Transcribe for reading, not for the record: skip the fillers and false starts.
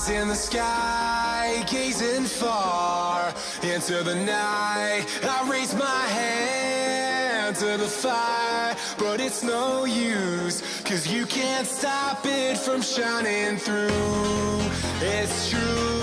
Eyes in the sky, gazing far into the night. I raise my hand to the fire, but it's no use, 'cause you can't stop it from shining through. It's true.